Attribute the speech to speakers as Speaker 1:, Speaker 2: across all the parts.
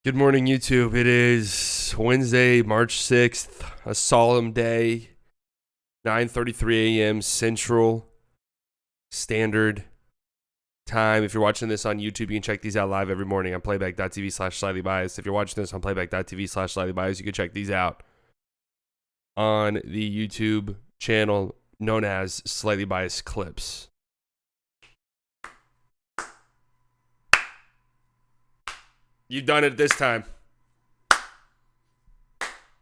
Speaker 1: Good morning, YouTube. It is Wednesday, March 6th, a solemn day, 9:33 a.m. Central Standard Time. If you're watching this on YouTube, you can check these out live every morning on playback.tv/slightlybiased. If you're watching this on playback.tv/slightlybiased, you can check these out on the YouTube channel known as Slightly Biased Clips. You've done it this time.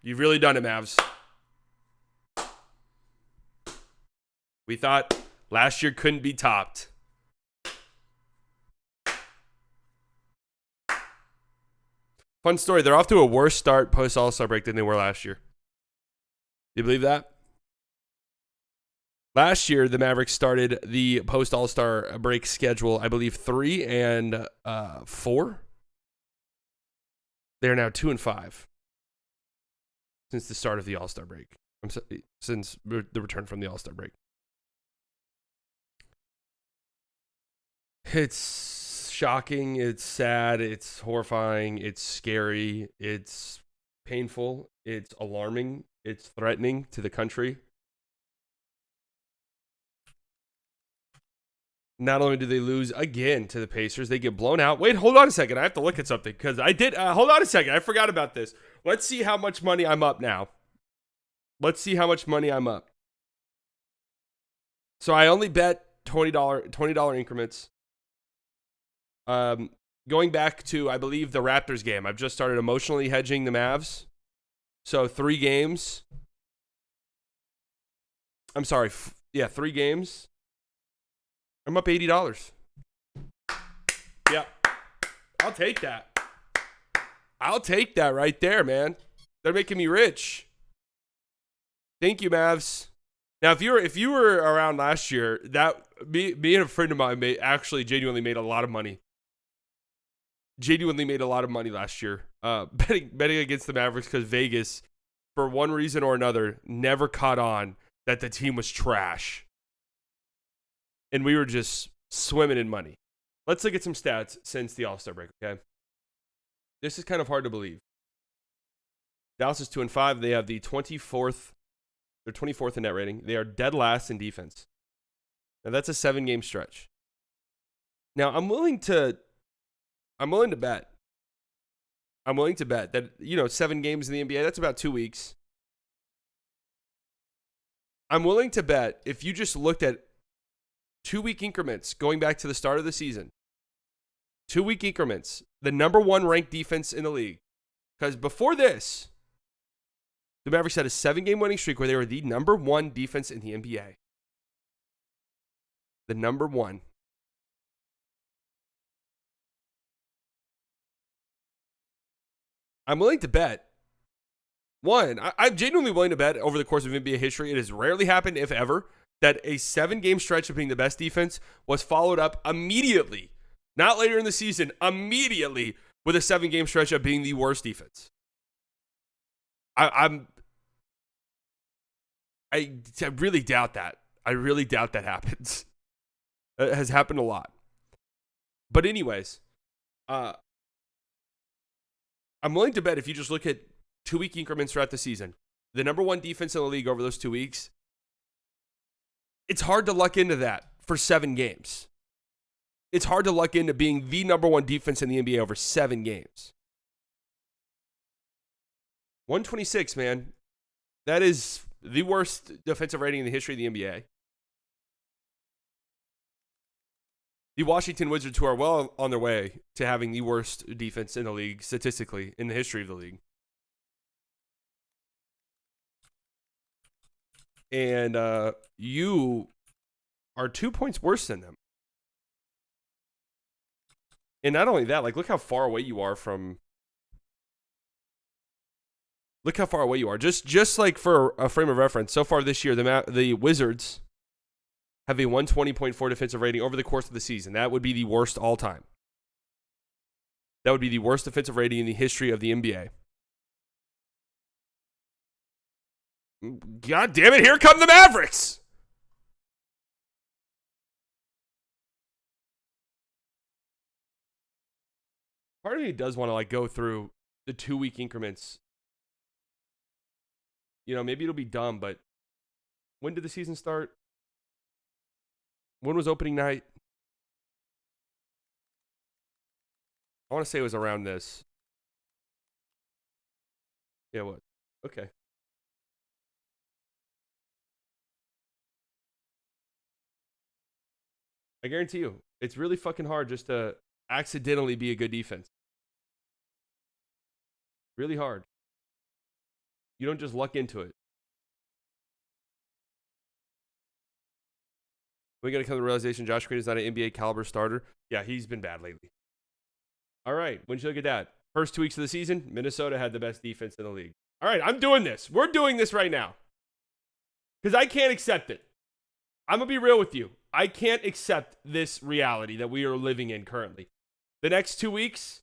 Speaker 1: You've really done it, Mavs. We thought last year couldn't be topped. Fun story. They're off to a worse start post All-Star break than they were last year. Do you believe that? Last year, the Mavericks started the post All-Star break schedule, I believe, 3-4. They are now 2-5 since the start of the All-Star break. Since the return from the All-Star break. It's shocking. It's sad. It's horrifying. It's scary. It's painful. It's alarming. It's threatening to the country. Not only do they lose again to the Pacers, they get blown out. Wait, hold on a second. I have to look at something because I did. Hold on a second. I forgot about this. Let's see how much money I'm up now. Let's see how much money I'm up. So I only bet $20 increments. Going back to, I believe, the Raptors game. I've just started emotionally hedging the Mavs. So 3 games. I'm sorry. 3 games. I'm up $80. Yeah. I'll take that. I'll take that right there, man. They're making me rich. Thank you, Mavs. Now, if you were around last year, me and a friend of mine genuinely made a lot of money. Genuinely made a lot of money last year. Betting against the Mavericks because Vegas, for one reason or another, never caught on that the team was trash. And we were just swimming in money. Let's look at some stats since the All-Star break, okay? This is kind of hard to believe. Dallas is 2-5. They have the 24th. They're 24th in net rating. They are dead last in defense. Now that's a 7-game stretch. Now I'm willing to bet. I'm willing to bet that 7 games in the NBA. That's about 2 weeks. I'm willing to bet if you just looked at 2-week increments going back to the start of the season. 2-week increments. The number 1 ranked defense in the league. Because before this, the Mavericks had a 7-game winning streak where they were the number 1 defense in the NBA. The number 1. I'm willing to bet. I'm genuinely willing to bet over the course of NBA history, it has rarely happened, if ever, that a 7-game stretch of being the best defense was followed up immediately, not later in the season, immediately with a 7-game stretch of being the worst defense. I really doubt that. I really doubt that happens. It has happened a lot. But anyways, I'm willing to bet if you just look at 2-week increments throughout the season, the number 1 defense in the league over those 2 weeks, it's hard to luck into that for 7 games. It's hard to luck into being the number 1 defense in the NBA over 7 games. 126, man. That is the worst defensive rating in the history of the NBA. The Washington Wizards, who are well on their way to having the worst defense in the league statistically in the history of the league. And you are 2 points worse than them. And not only that, look how far away you are from. Look how far away you are. Just like for a frame of reference, so far this year, the Wizards have a 120.4 defensive rating over the course of the season. That would be the worst all time. That would be the worst defensive rating in the history of the NBA. God damn it, here come the Mavericks! Part of me does want to go through the 2-week increments. Maybe it'll be dumb, but when did the season start? When was opening night? I want to say it was around this. Yeah, what? Okay. I guarantee you, it's really fucking hard just to accidentally be a good defense. Really hard. You don't just luck into it. We got to come to the realization Josh Green is not an NBA caliber starter. Yeah, he's been bad lately. All right, when you look at that, first 2 weeks of the season, Minnesota had the best defense in the league. All right, I'm doing this. We're doing this right now because I can't accept it. I'm going to be real with you. I can't accept this reality that we are living in currently. The next 2 weeks,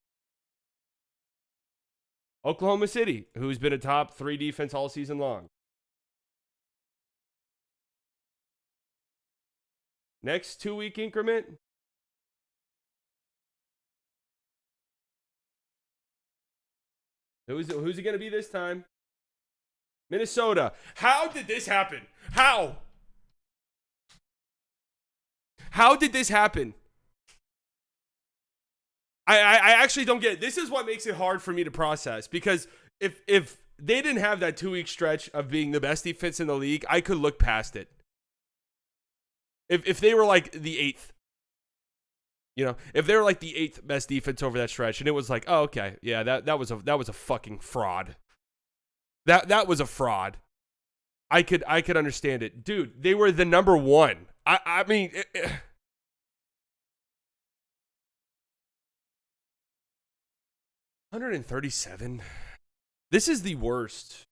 Speaker 1: Oklahoma City, who's been a top 3 defense all season long. Next 2-week increment, who's it going to be this time? Minnesota. How did this happen? How did this happen? I actually don't get it. This is what makes it hard for me to process, because if they didn't have that 2-week stretch of being the best defense in the league, I could look past it. If they were like the 8th, if they were like the 8th best defense over that stretch, and it was like, oh, okay, yeah, that was a fucking fraud. That was a fraud. I could understand it, dude. They were the number 1. I mean. 137. This is the worst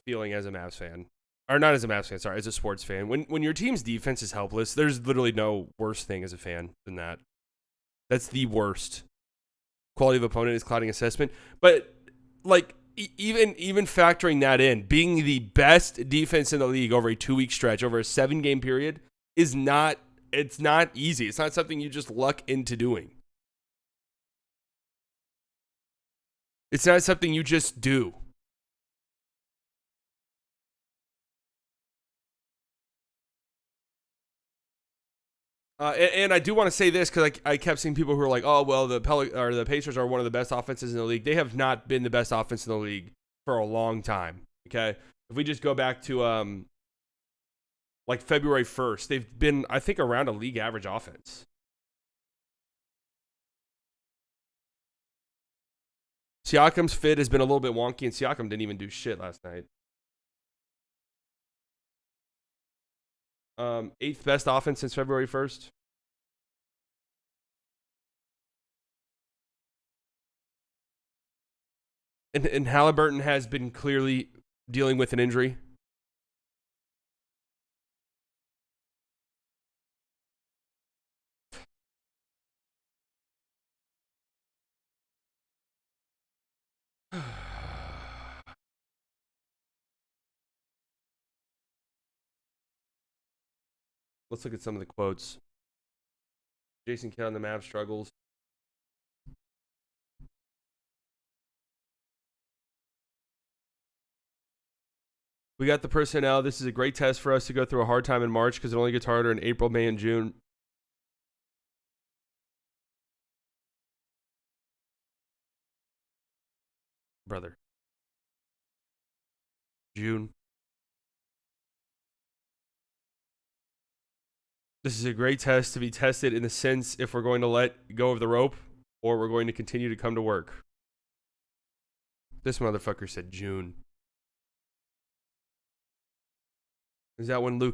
Speaker 1: feeling as a Mavs fan. Or not as a Mavs fan, sorry, as a sports fan. When your team's defense is helpless, there's literally no worse thing as a fan than that. That's the worst. Quality of opponent is clouding assessment. But even factoring that in, being the best defense in the league over a 2-week stretch, over a 7-game period, it's not easy. It's not something you just luck into doing. It's not something you just do. And I do want to say this, because I kept seeing people who are like, oh, well, the Pacers are one of the best offenses in the league. They have not been the best offense in the league for a long time, okay? If we just go back to February 1st, they've been, I think, around a league average offense. Siakam's fit has been a little bit wonky, and Siakam didn't even do shit last night. 8th best offense since February 1st. And Halliburton has been clearly dealing with an injury. Let's look at some of the quotes. Jason Kidd on the Mavs struggles. We got the personnel. This is a great test for us to go through a hard time in March, because it only gets harder in April, May, and June. Brother. June. This is a great test to be tested in the sense if we're going to let go of the rope or we're going to continue to come to work. This motherfucker said June. Is that when the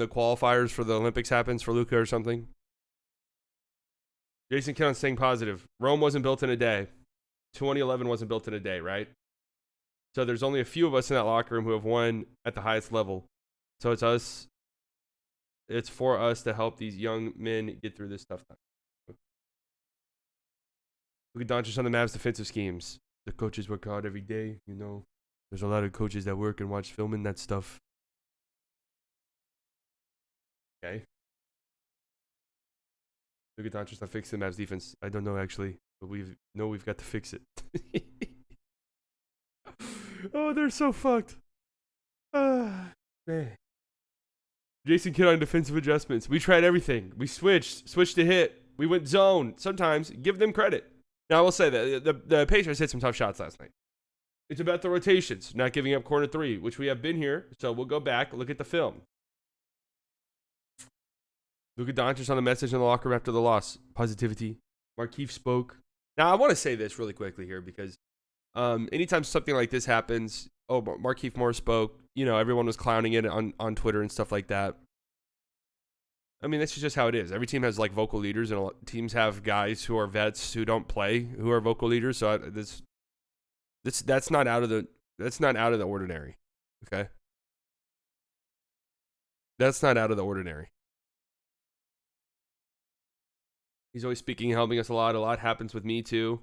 Speaker 1: qualifiers for the Olympics happens for Luka or something? Jason Kidd staying positive. Rome wasn't built in a day. 2011 wasn't built in a day, right? So there's only a few of us in that locker room who have won at the highest level. So it's us. It's for us to help these young men get through this tough time. Look at Doncic on the Mavs' defensive schemes. The coaches work hard every day, There's a lot of coaches that work and watch film and that stuff. Okay. Look at Doncic not fixing the Mavs' defense. I don't know, actually, but we've got to fix it. Oh, they're so fucked. Man. Jason Kidd on defensive adjustments. We tried everything. We switched to hit. We went zone. Sometimes give them credit. Now I will say that the Pacers hit some tough shots last night. It's about the rotations, not giving up corner three, which we have been here. So we'll go back, look at the film. Luka Doncic on the message in the locker room after the loss. Positivity. Markieff spoke. Now I want to say this really quickly here because anytime something like this happens, Markieff Morris spoke. You know, everyone was clowning it on Twitter and stuff like that. I mean, that's just how it is. Every team has like vocal leaders, and teams have guys who are vets who don't play who are vocal leaders. So that's not out of the ordinary. Okay, that's not out of the ordinary. He's always speaking, helping us a lot. A lot happens with me too.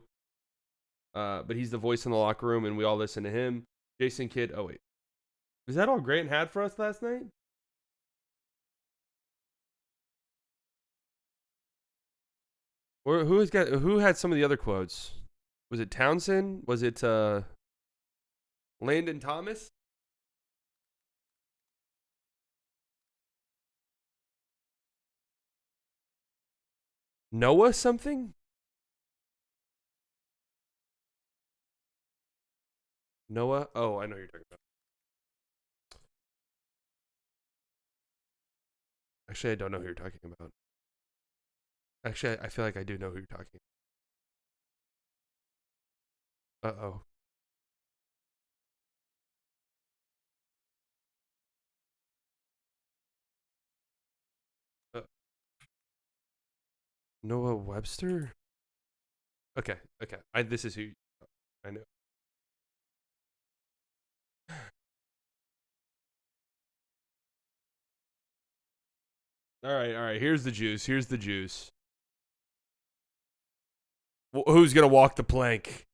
Speaker 1: But he's the voice in the locker room, and we all listen to him. Jason Kidd. Oh wait, was that all Grant had for us last night? Or who had some of the other quotes? Was it Townsend? Was it Landon Thomas? Noah something? Noah? Oh, I know who you're talking about. Actually, I don't know who you're talking about. Actually, I feel like I do know who you're talking about. Uh-oh. Noah Webster? Okay. This is who I know. All right. Here's the juice. Who's going to walk the plank?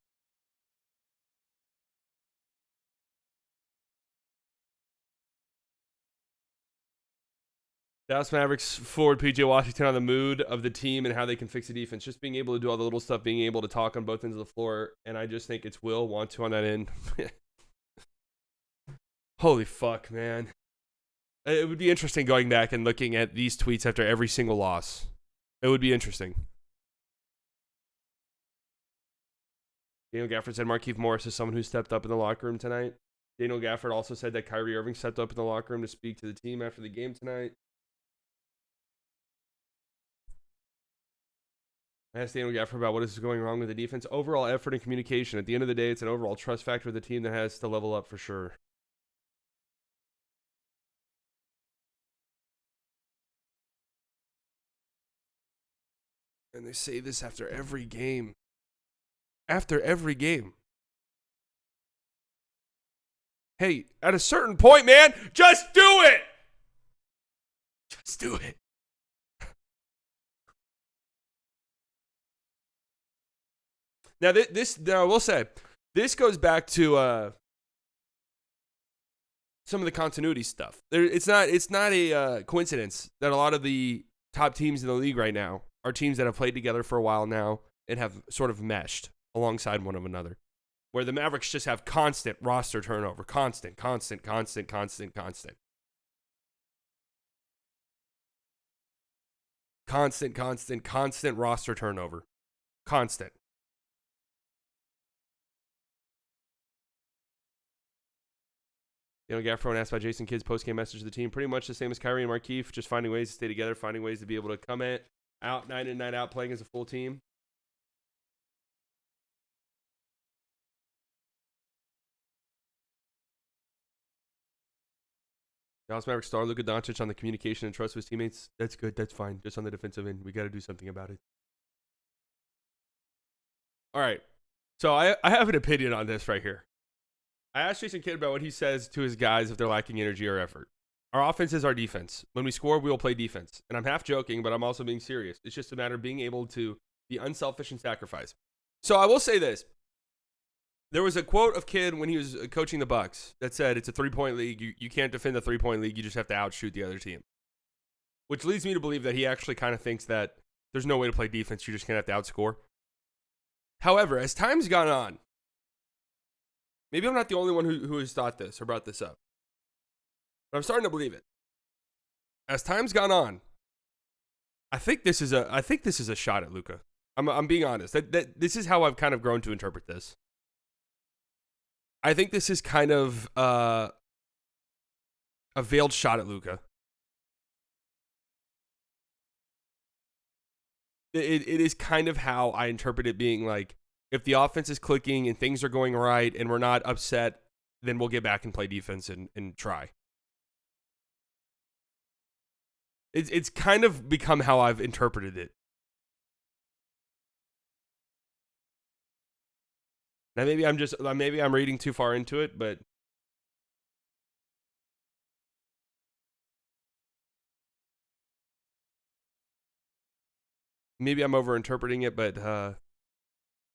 Speaker 1: Dallas Mavericks forward PJ Washington on the mood of the team and how they can fix the defense. Just being able to do all the little stuff, being able to talk on both ends of the floor. And I just think it's Will want to on that end. Holy fuck, man. It would be interesting going back and looking at these tweets after every single loss. It would be interesting. Daniel Gafford said Markieff Morris is someone who stepped up in the locker room tonight. Daniel Gafford also said that Kyrie Irving stepped up in the locker room to speak to the team after the game tonight. I asked Daniel Gafford about what is going wrong with the defense. Overall effort and communication. At the end of the day, it's an overall trust factor of the team that has to level up for sure. And they say this after every game. After every game. Hey, at a certain point, man, just do it. Just do it. Now, I will say, this goes back to some of the continuity stuff. It's not a coincidence that a lot of the top teams in the league right now are teams that have played together for a while now and have sort of meshed alongside one of another. Where the Mavericks just have constant roster turnover. Constant. Constant roster turnover. Constant. Gaffron asked about Jason Kidd's post-game message to the team. Pretty much the same as Kyrie and Markieff, just finding ways to stay together, finding ways to be able to come out night in, night out, playing as a full team. Dallas Mavericks star Luka Doncic on the communication and trust with his teammates. That's good. That's fine. Just on the defensive end, we got to do something about it. All right. So I have an opinion on this right here. I asked Jason Kidd about what he says to his guys if they're lacking energy or effort. Our offense is our defense. When we score, we will play defense. And I'm half joking, but I'm also being serious. It's just a matter of being able to be unselfish and sacrifice. So I will say this. There was a quote of Kidd when he was coaching the Bucks that said it's a three-point league. You can't defend the three-point league. You just have to outshoot the other team. Which leads me to believe that he actually kind of thinks that there's no way to play defense. You're just going to have to outscore. However, as time's gone on, Maybe I'm not the only one who has thought this or brought this up. But I'm starting to believe it. As time's gone on, I think this is a shot at Luka. I'm being honest. This is how I've kind of grown to interpret this. I think this is kind of a veiled shot at Luka. It is kind of how I interpret it, being like, if the offense is clicking and things are going right and we're not upset, then we'll get back and play defense and try. It's kind of become how I've interpreted it. Now maybe I'm reading too far into it, but maybe I'm overinterpreting it. But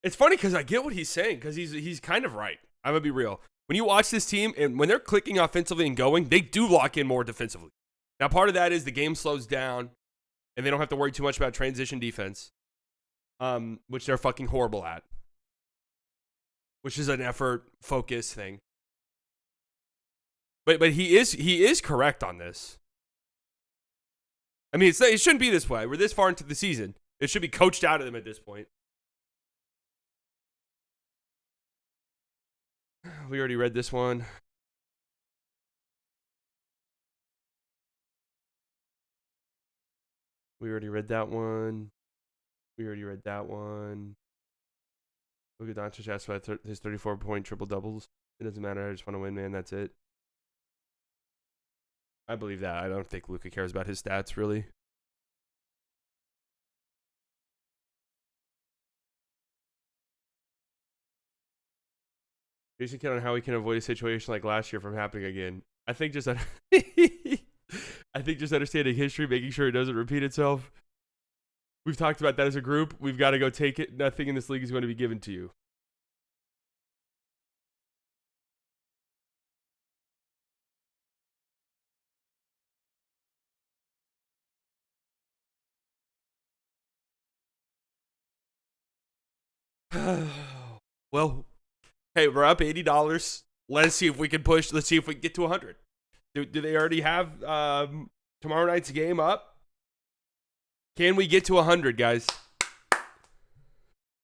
Speaker 1: it's funny because I get what he's saying, because he's kind of right. I'm gonna be real. When you watch this team and when they're clicking offensively and going, they do lock in more defensively. Now, part of that is the game slows down and they don't have to worry too much about transition defense, which they're fucking horrible at, which is an effort focus thing. But he is correct on this. I mean, it shouldn't be this way. We're this far into the season. It should be coached out of them at this point. We already read this one. We already read that one. Luka Doncic asked about his 34-point triple-doubles. It doesn't matter. I just want to win, man. That's it. I believe that. I don't think Luka cares about his stats, really. Jason Kidd on how he can avoid a situation like last year from happening again. I think just understanding history, making sure it doesn't repeat itself. We've talked about that as a group. We've got to go take it. Nothing in this league is going to be given to you. Well, hey, we're up $80. Let's see if we can push. Let's see if we can get to 100. Do they already have tomorrow night's game up? Can we get to 100, guys?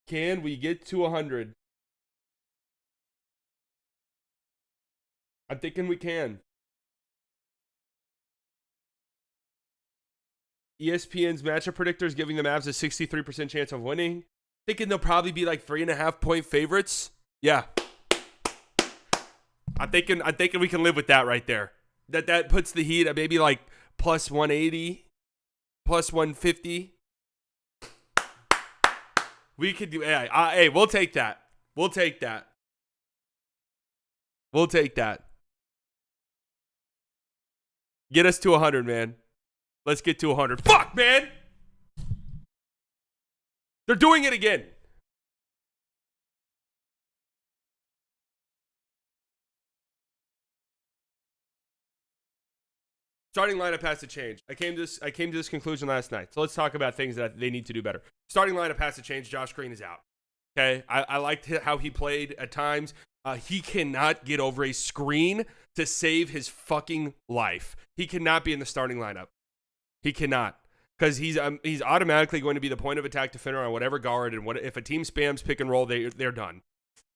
Speaker 1: Can we get to 100? I'm thinking we can. ESPN's matchup predictor is giving the Mavs a 63% chance of winning. Thinking they'll probably be like 3.5-point favorites. Yeah. I'm thinking we can live with that right there. That puts the Heat at maybe like plus 180, plus 150. We could do. Hey, we'll take that. We'll take that. Get us to 100, man. Let's get to 100. Fuck, man. They're doing it again. Starting lineup has to change. I came to this conclusion last night. So let's talk about things that they need to do better. Starting lineup has to change. Josh Green is out. Okay, I liked how he played at times. He cannot get over a screen to save his fucking life. He cannot be in the starting lineup. He cannot, because he's automatically going to be the point of attack defender on whatever guard, and if a team spams pick and roll, they're done.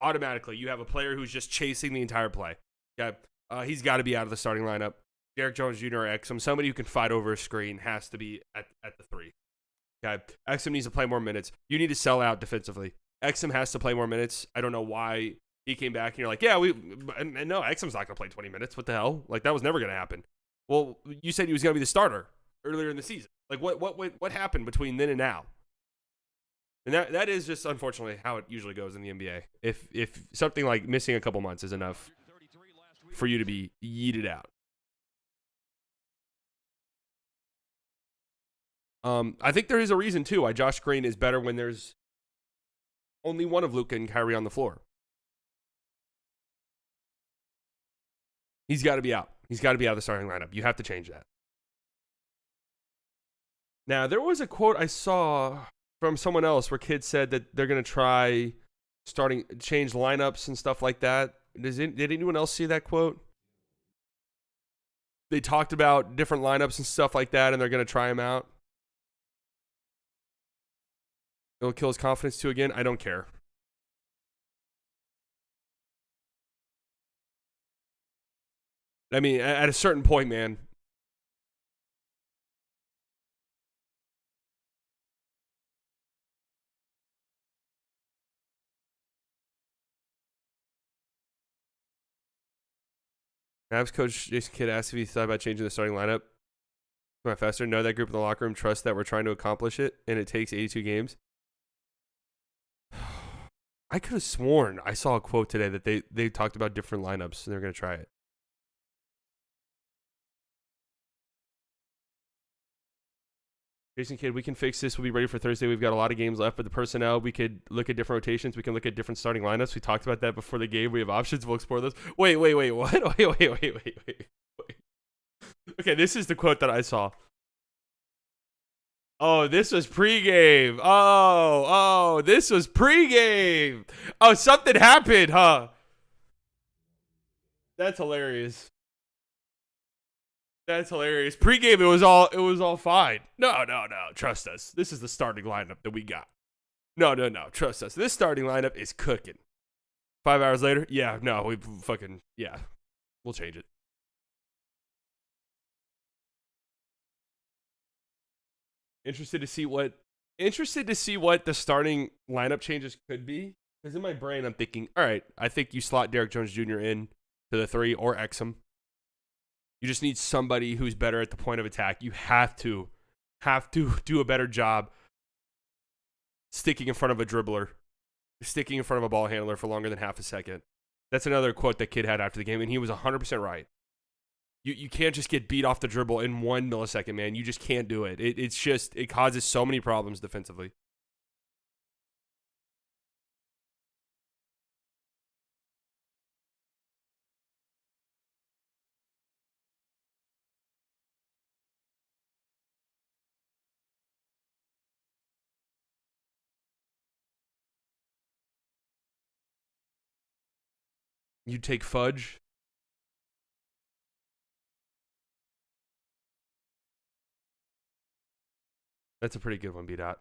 Speaker 1: Automatically, you have a player who's just chasing the entire play. Okay, he's got to be out of the starting lineup. Derek Jones Jr. or Exum, somebody who can fight over a screen, has to be at the 3. Okay, Exum needs to play more minutes. You need to sell out defensively. Exum has to play more minutes. I don't know why he came back and you're like, yeah, no, Exum's not going to play 20 minutes. What the hell? Like, that was never going to happen. Well, you said he was going to be the starter earlier in the season. Like, what happened between then and now? And that is just, unfortunately, how it usually goes in the NBA. If something like missing a couple months is enough for you to be yeeted out. I think there is a reason, too, why Josh Green is better when there's only one of Luka and Kyrie on the floor. He's got to be out. He's got to be out of the starting lineup. You have to change that. Now, there was a quote I saw from someone else where kids said that they're going to try change lineups and stuff like that. Did anyone else see that quote? They talked about different lineups and stuff like that, and they're going to try him out. It'll kill his confidence too again. I don't care. I mean, at a certain point, man. Mavs coach Jason Kidd asked if he thought about changing the starting lineup. Come on, faster. Know that group in the locker room. Trust that we're trying to accomplish it, and it takes 82 games. I could have sworn I saw a quote today that they talked about different lineups, and they're going to try it. Jason Kidd, we can fix this. We'll be ready for Thursday. We've got a lot of games left, but the personnel, we could look at different rotations. We can look at different starting lineups. We talked about that before the game. We have options. We'll explore those. Wait, what? Wait. Okay, this is the quote that I saw. Oh, this was pregame. This was pregame. Oh, something happened, huh? That's hilarious. That's hilarious. Pre-game, it was all fine. No. Trust us. This is the starting lineup that we got. No. Trust us. This starting lineup is cooking. 5 hours later, we'll change it. Interested to see what the starting lineup changes could be. Because in my brain, I'm thinking, all right, I think you slot Derek Jones Jr. in to the 3 or Exum. You just need somebody who's better at the point of attack. You have to do a better job sticking in front of a dribbler, sticking in front of a ball handler for longer than half a second. That's another quote that Kidd had after the game, and he was 100% right. You can't just get beat off the dribble in 1 millisecond, man. You just can't do it. It causes so many problems defensively. You take Fudge. That's a pretty good one, B-Dot.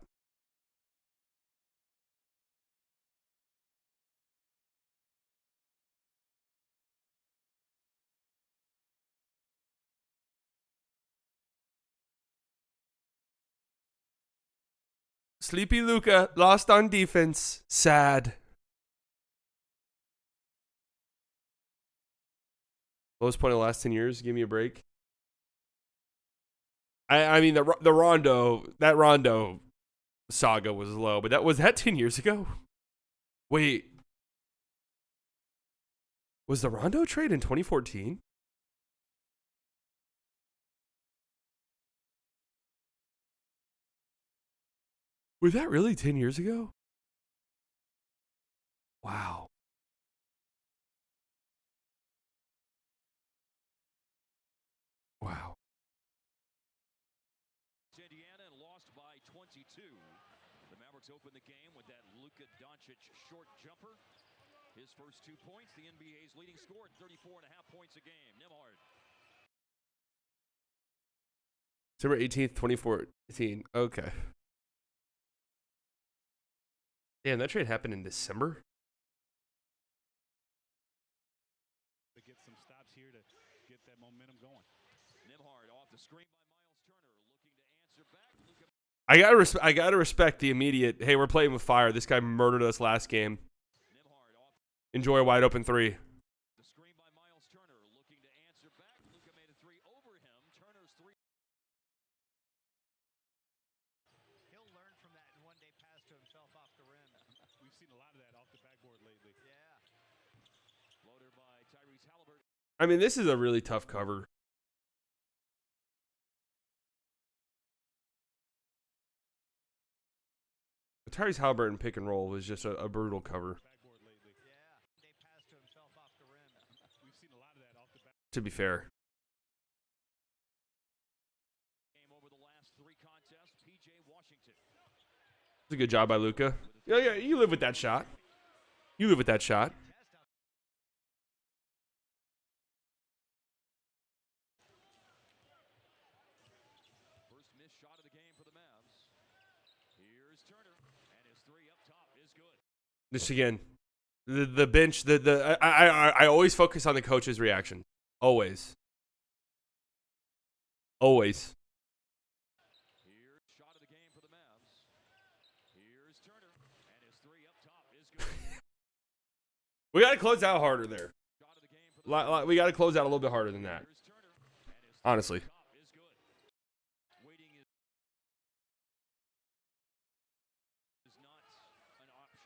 Speaker 1: Sleepy Luka lost on defense. Sad. Lowest point of the last 10 years. Give me a break. I mean, the Rondo saga was low, but was that 10 years ago? Wait. Was the Rondo trade in 2014? Was that really 10 years ago? Wow. Wow.
Speaker 2: Indiana and lost by 22. The Mavericks opened the game with that Luka Doncic short jumper. His first 2 points, the NBA's leading scorer at 34.5 points a game. Nimhard.
Speaker 1: December 18th, 2014. Okay. Damn, that trade happened in December?
Speaker 3: To get some stops here to get that momentum going.
Speaker 2: Nimhard off the screen by Miles Turner, looking to answer back.
Speaker 1: I gotta respect the immediate, hey, we're playing with fire. This guy murdered us last game. Enjoy a wide open 3.
Speaker 2: The screen by Miles Turner, looking to answer back. Luka made a 3 over him. Turner's 3.
Speaker 4: He'll learn from that and one day pass to himself off the rim.
Speaker 3: We've seen a lot of that off the backboard lately.
Speaker 4: Yeah.
Speaker 2: Floater by Tyrese Halliburton.
Speaker 1: I mean, this is a really tough cover. The Tyrese Halliburton pick and roll was just a brutal cover.
Speaker 3: Backboard lately.
Speaker 4: Yeah. They pass to himself off the rim.
Speaker 3: We've seen a lot of that off the back.
Speaker 1: To be fair.
Speaker 2: Game over the last 3 contests. PJ Washington.
Speaker 1: It's a good job by Luka. Yeah, you live with that shot.
Speaker 2: longest shot of the game for the Mavs. Here's Turner, and his three up top is good.
Speaker 1: This again, the bench. I always focus on the coach's reaction. Always. Always.
Speaker 2: Here's shot of the game for the Mavs. Here's Turner, and his three up top is good.
Speaker 1: We got to close out harder there.
Speaker 2: Shot of the game for the
Speaker 1: We got to close out a little bit harder than that.
Speaker 2: Here's Turner, and his
Speaker 1: Honestly.
Speaker 2: top is good. Waiting is not an option.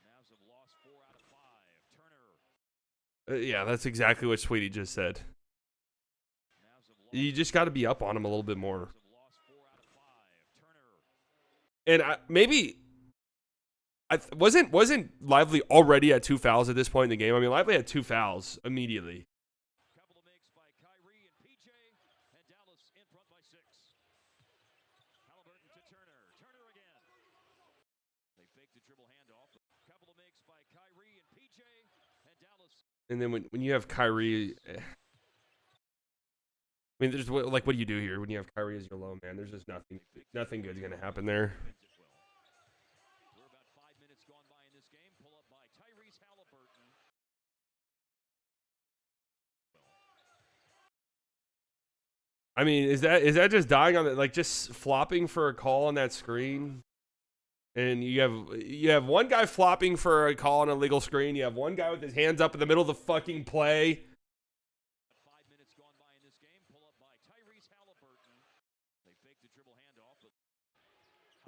Speaker 2: Mavs have lost 4 out of 5. Turner.
Speaker 1: Yeah, that's exactly what Sweetie just said.
Speaker 2: Mavs have lost,
Speaker 1: You just got to be up on him a little bit more.
Speaker 2: have lost 4 out of 5. Turner.
Speaker 1: And maybe wasn't Lively already at 2 fouls at this point in the game? I mean, Lively had 2 fouls immediately.
Speaker 2: Couple of makes by Kyrie and PJ, and Dallas in front by 6. Halliburton to Turner. Turner again. They fake the dribble handoff. Couple of makes by Kyrie and PJ, and Dallas.
Speaker 1: And then when you have Kyrie, I mean, there's what do you do here when you have Kyrie as your low man? There's just nothing good's gonna happen there.
Speaker 2: We're about 5 minutes gone by in this game. Pull up by Tyrese Halliburton.
Speaker 1: I mean, is that just dying on it, like just flopping for a call on that screen? And you have one guy flopping for a call on a legal screen. You have one guy with his hands up in the middle of the fucking play.
Speaker 2: 5 minutes gone by in this game. Pull up by Tyrese Halliburton. They fake the dribble handoff.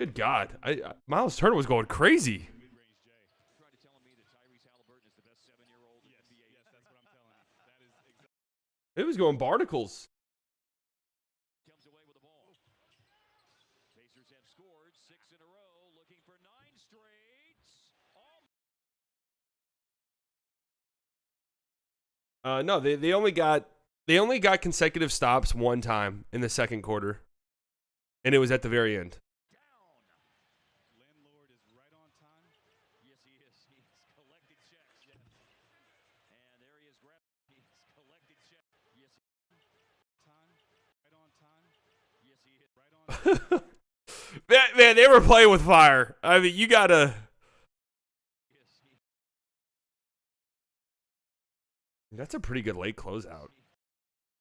Speaker 1: Good God, Miles Turner was going crazy.
Speaker 3: Mid-range J.
Speaker 2: Trying to tell me that Tyrese Halliburton is the best 7-year-old in
Speaker 3: Yes,
Speaker 2: NBA.
Speaker 3: yes, that's what I'm telling you. That is exactly.
Speaker 1: It was going barnacles.
Speaker 2: Comes away with the ball. Pacers have scored 6 in a row, looking for 9 straight.
Speaker 1: No, they only got consecutive stops one time in the second quarter, and it was at the very end.
Speaker 2: Down.
Speaker 3: Landlord is right on time.
Speaker 2: Yes, he is. He's collected checks. Yes. And there he is. He's collected checks. Yes.
Speaker 3: Time. Right on time.
Speaker 2: Yes, he is. Right on.
Speaker 1: Man, they were playing with fire. I mean, you gotta.
Speaker 2: Yes, he.
Speaker 1: That's a pretty good late closeout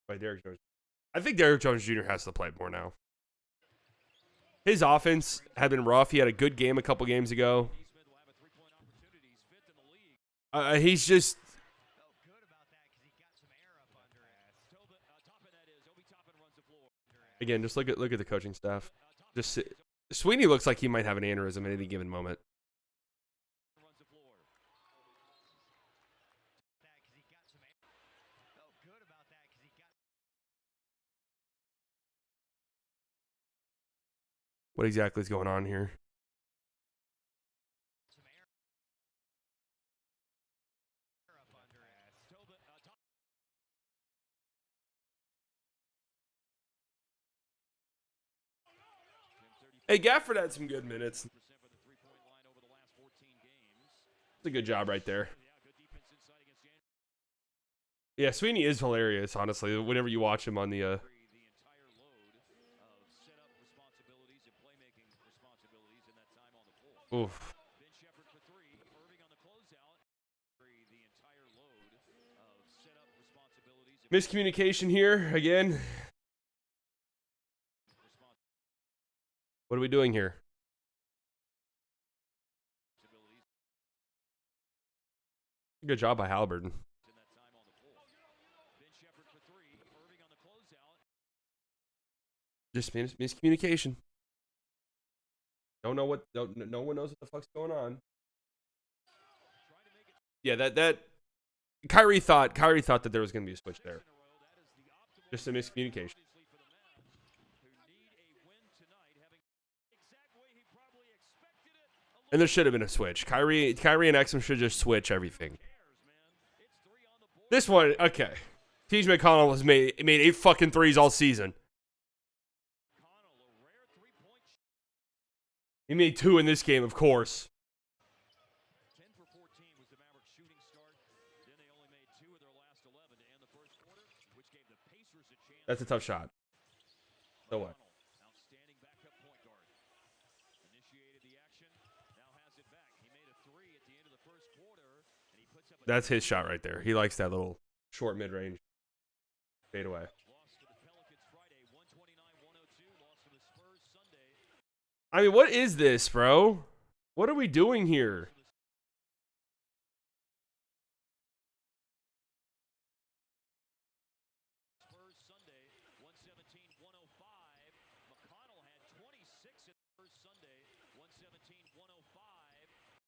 Speaker 1: by Derrick Jones. I think Derrick Jones Jr. has to play more now. His offense had been rough. He had a good game a couple games ago.
Speaker 2: Smith will have a 3-point opportunity. He's 5th in the league.
Speaker 1: He's just.
Speaker 4: Felt good about that because he got some air up under it.
Speaker 2: Toppin, that is. Obi Toppin runs the floor.
Speaker 1: Again, just look at the coaching staff. Sweeney looks like he might have an aneurysm at any given moment.
Speaker 2: Runs the floor.
Speaker 4: That because he got some air. Felt good about that because he got.
Speaker 1: What exactly is going on here?
Speaker 4: Some air up under it.
Speaker 1: Hey, Gafford had some good minutes.
Speaker 2: For the 3-point line over the last 14 games.
Speaker 1: It's a good job right there.
Speaker 2: Yeah, good defense inside against January.
Speaker 1: Yeah, Sweeney is hilarious, honestly. Whenever you watch him on the
Speaker 2: The entire load of setup responsibilities and playmaking responsibilities in that time on the floor.
Speaker 1: oof.
Speaker 2: Ben Shepherd for 3. Irving on the closeout. The entire load of setup responsibilities and
Speaker 1: Miscommunication here again. What are we doing here?
Speaker 2: responsibilities
Speaker 1: Good job by Halliburton.
Speaker 2: in that time on the floor. Ben Shepherd for 3. Irving on the closeout.
Speaker 1: Just miscommunication. No one knows what the fuck's going on.
Speaker 2: Trying to make it
Speaker 1: Yeah, that Kyrie thought that there was going to be a switch there.
Speaker 2: in a row. That is the optimal
Speaker 1: Just a miscommunication.
Speaker 2: obviously for the Mavs, who need a win tonight, having exact way he probably expected it.
Speaker 1: And there should have been a switch. Kyrie and Exum should just switch everything.
Speaker 2: Cares, man. It's 3 on the board.
Speaker 1: This one, okay. T.J. McConnell has made 8 fucking threes all season.
Speaker 2: Connell, a rare 3-point
Speaker 1: He made 2 in this game, of course.
Speaker 2: 10 for 14 was the Mavericks shooting start. Then they only made 2 of their last 11 to end the first quarter, which gave the Pacers a chance.
Speaker 1: That's a tough shot. So what?
Speaker 2: Outstanding backup point guard. Initiated the action. Now has it back. He made a three at the end of the first quarter, and he puts up a
Speaker 1: That's his shot right there. He likes that little short mid-range fade away.
Speaker 2: loss to the Pelicans Friday, 129-102. Loss to the Spurs Sunday.
Speaker 1: I mean, what is this, bro? What are we doing here?
Speaker 2: Spurs Sunday, 117-105. McConnell had 26 at Spurs Sunday, 117-105.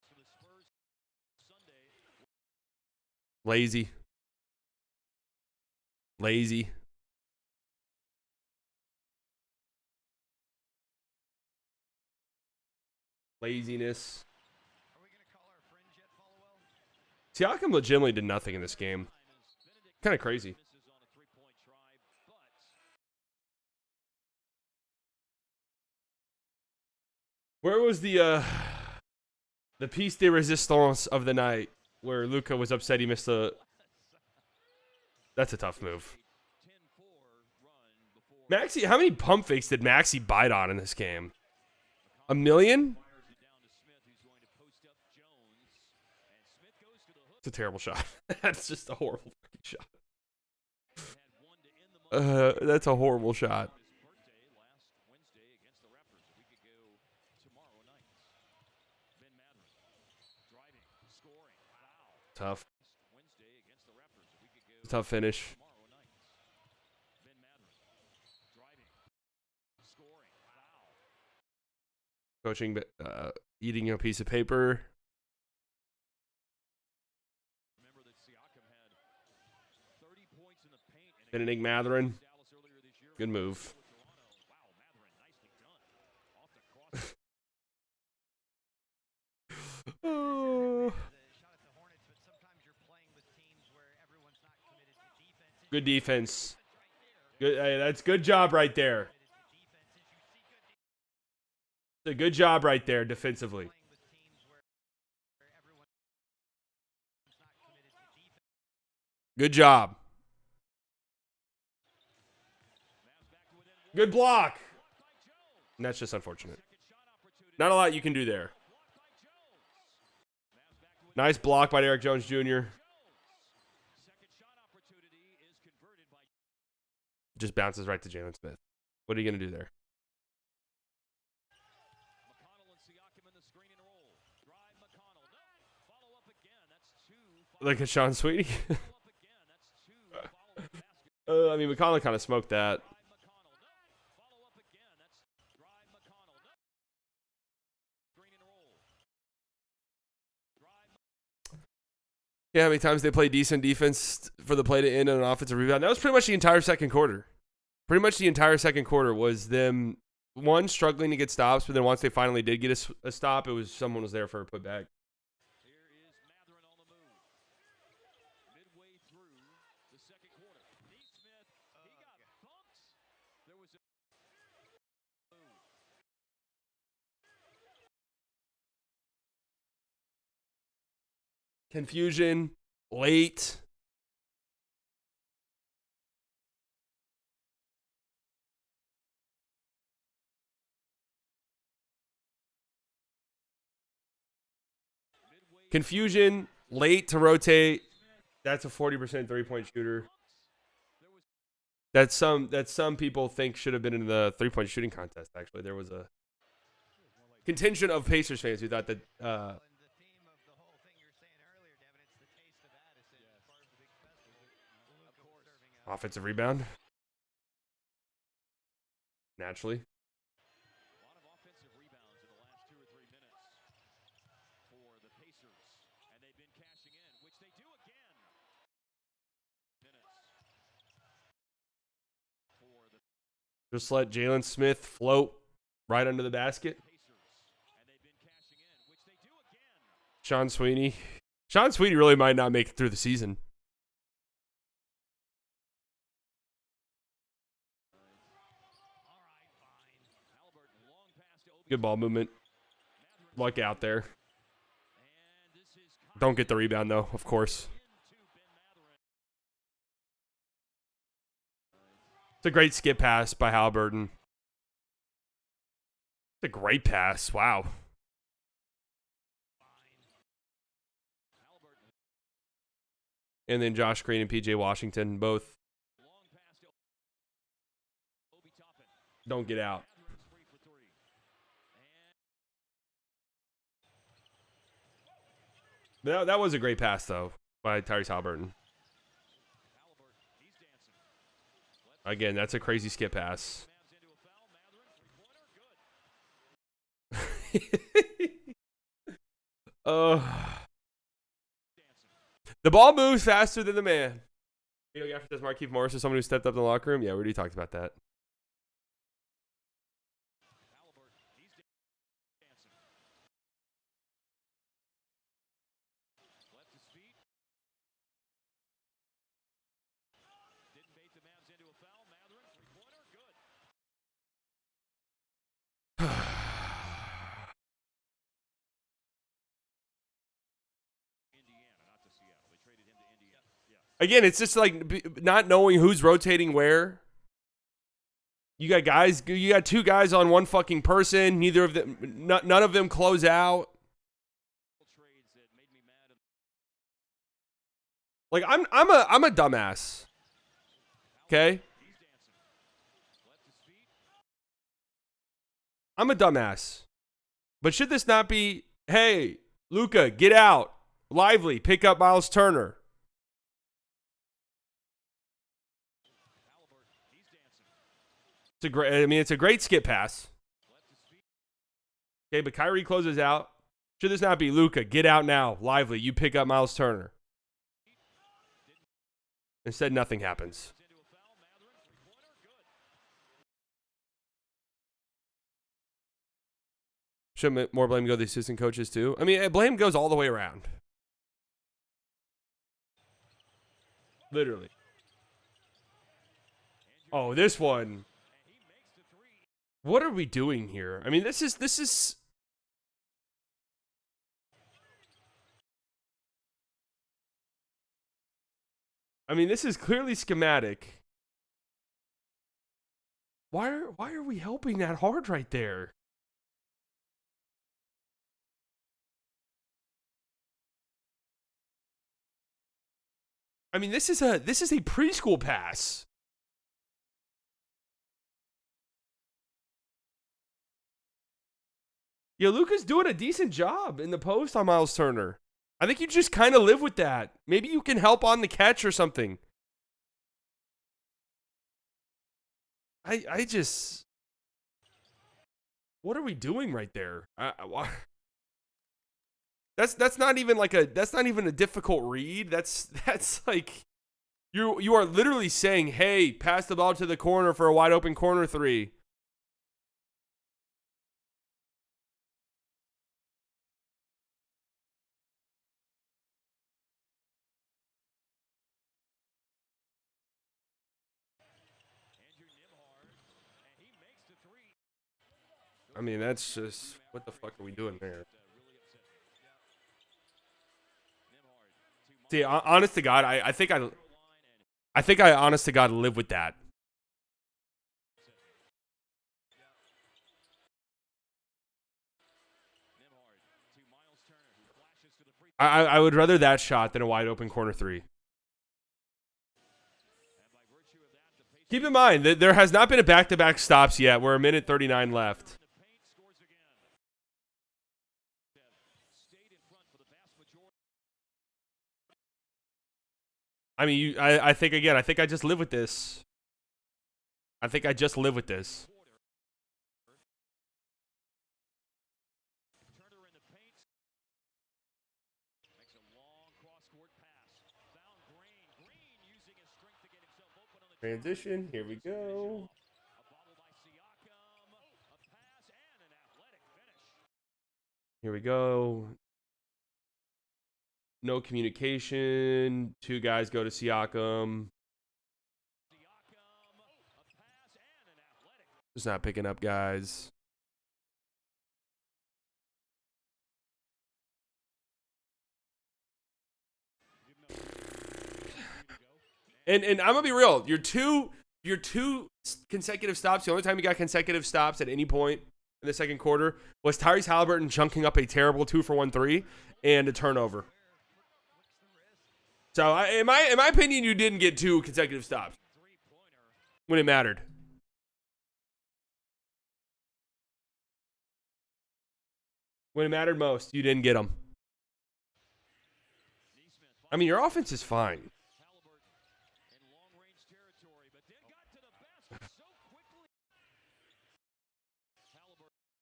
Speaker 2: To the Spurs Sunday.
Speaker 1: Lazy. Lazy. Laziness.
Speaker 4: Are we going to call our fringe yet, Followell?
Speaker 1: Siakam legitimately did nothing in this game. Kind of crazy.
Speaker 2: Misses on a three-point try, but
Speaker 1: Where was the piece de resistance of the night where Luka was upset he missed a... That's a tough move.
Speaker 2: 10-4 run before
Speaker 1: Maxey, how many pump fakes did Maxey bite on in this game? A million?
Speaker 2: fires it down to Smith, who's going to post up Jones, and Smith goes to the hook.
Speaker 1: It's a terrible shot. That's just a horrible fucking shot.
Speaker 2: Had one to end the month.
Speaker 1: That's a horrible shot.
Speaker 2: His birthday last Wednesday against the Raptors. A week ago tomorrow night. Ben Mathurin driving, scoring, foul.
Speaker 1: Tough.
Speaker 2: Wednesday against the Raptors. A week ago
Speaker 1: Tough finish.
Speaker 2: tomorrow night. Ben Mathurin driving, scoring, foul.
Speaker 1: Coaching, eating a piece of paper.
Speaker 2: Remember that Siakam had 30 points in the paint and
Speaker 1: Benedict Mathurin.
Speaker 2: Dallas earlier this year.
Speaker 1: Good move.
Speaker 2: With Toronto. Wow, Mathurin, nicely done. Off the cross.
Speaker 1: Oh.
Speaker 4: The shot at the Hornets, but sometimes you're playing with teams where everyone's not committed to defense. And
Speaker 1: Good defense. Good. Hey, that's good job right there. It's a good job right there defensively.
Speaker 4: playing with teams where everyone's not committed to defense.
Speaker 1: Good job.
Speaker 2: Mavs back to within one.
Speaker 1: Good block.
Speaker 2: Blocked by Jones.
Speaker 1: And that's just unfortunate.
Speaker 2: Second shot opportunity.
Speaker 1: Not a lot you can do there.
Speaker 2: Blocked by Jones. Mavs back to within
Speaker 1: Nice block by Derrick Jones Jr.
Speaker 2: Jones. Second shot opportunity is converted by
Speaker 1: Just bounces right to Jalen Smith. What are you going to do there?
Speaker 2: McConnell and Siakam in the screen and roll. Drive McConnell. No. Follow up again. That's two.
Speaker 1: Look at Sean Sweeney.
Speaker 2: Follow up again. That's two. Follow up basket.
Speaker 1: I mean, McConnell kind of smoked that.
Speaker 2: Drive McConnell. No. Follow up again. That's drive McConnell. No. Screen and roll. Drive.
Speaker 1: Yeah, how many times they play decent defense for the play to end on an offensive rebound? That was pretty much the entire second quarter. Pretty much the entire second quarter was them, one, struggling to get stops, but then once they finally did get a stop, it was someone was there for a putback.
Speaker 2: Here is Mathurin on the move. Midway through the second quarter. Neesmith, he got bumped. There was a move.
Speaker 1: Confusion, late.
Speaker 2: Midway
Speaker 1: Confusion, late to rotate. That's a 40% three-point shooter.
Speaker 2: there was
Speaker 1: That some people think should have been in the three-point shooting contest, actually. There was a contingent of Pacers fans who thought that
Speaker 4: And the theme of the whole thing you're saying earlier, Devin, it's the taste of Addison. Part of the big festival. Luka was serving up.
Speaker 1: offensive rebound. Naturally.
Speaker 2: a lot of offensive rebounds in the last 2 or 3 minutes for the Pacers. And they've been cashing in, which they do again. Minutes for the
Speaker 1: Just let Jalen Smith float right under the basket.
Speaker 2: Pacers. And they've been cashing in, which they do again.
Speaker 1: Sean Sweeney. Sean Sweeney really might not make it through the season.
Speaker 2: All right, fine. Halliburton, long pass to Obi.
Speaker 1: Good ball movement.
Speaker 2: Mathurin.
Speaker 1: Luck out there.
Speaker 2: And this is
Speaker 1: Don't get the rebound, though, of course.
Speaker 2: into Ben Mathurin.
Speaker 1: It's a great skip pass by Halliburton. a great pass. Wow. And then Josh Green and PJ Washington both don't get out. That was a great pass, though, by Tyrese Halliburton. Again, that's a crazy skip pass. The ball moves faster than the man. You know, after this, Markieff Morris is someone who stepped up in the locker room. Yeah, we already talked about that. Again, it's just like not knowing who's rotating where. You got two guys on one fucking person. Neither of them, none of them close out. Like I'm a dumbass. Okay? I'm a dumbass. But should this not be, hey, Luka, get out. Lively, pick up Miles Turner. It's a great skip pass. Okay, but Kyrie closes out. Should this not be Luka? Get out now. Lively, you pick up Miles Turner. Instead, nothing happens. Should more blame go to the assistant coaches too? I mean, blame goes all the way around. Literally. Oh, this one. What are we doing here? I mean, this is I mean, this is clearly schematic. Why are we helping that hard right there? I mean, this is a preschool pass. Yo, Luka's doing a decent job in the post on Miles Turner. I think you just kind of live with that. Maybe you can help on the catch or something. I just, what are we doing right there? That's not even a difficult read. That's like you are literally saying, hey, pass the ball to the corner for a wide open corner three. I mean, that's just, what the fuck are we doing there? See, honest to God, I think I honest to God live with that. I would rather that shot than a wide open corner three. Keep in mind that there has not been a back-to-back stops yet. We're a minute 39 left. I mean, I think I just live with this. I think I just live with this. Transition, here we go. Here we go. No communication. Two guys go to Siakam. Just not picking up guys. And I'm gonna be real. Your two consecutive stops. The only time you got consecutive stops at any point in the second quarter was Tyrese Halliburton chunking up a terrible 2-for-1 3 and a turnover. So, in my opinion, you didn't get 2 consecutive stops when it mattered. When it mattered most, you didn't get them. I mean, your offense is fine.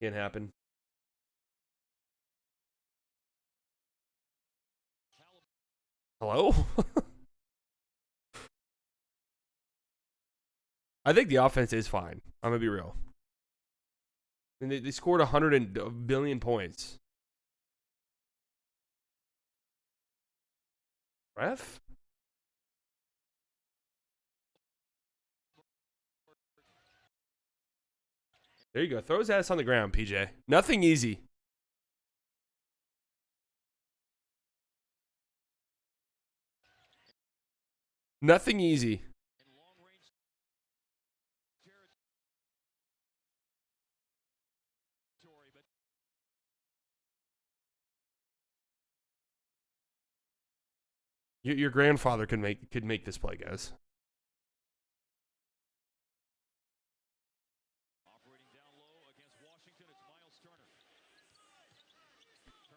Speaker 1: Can't happen. Hello? I think the offense is fine. I'm going to be real. And they scored 100 billion points. Ref? There you go. Throw his ass on the ground, PJ. Nothing easy. Nothing easy. Your grandfather could make this play, guys.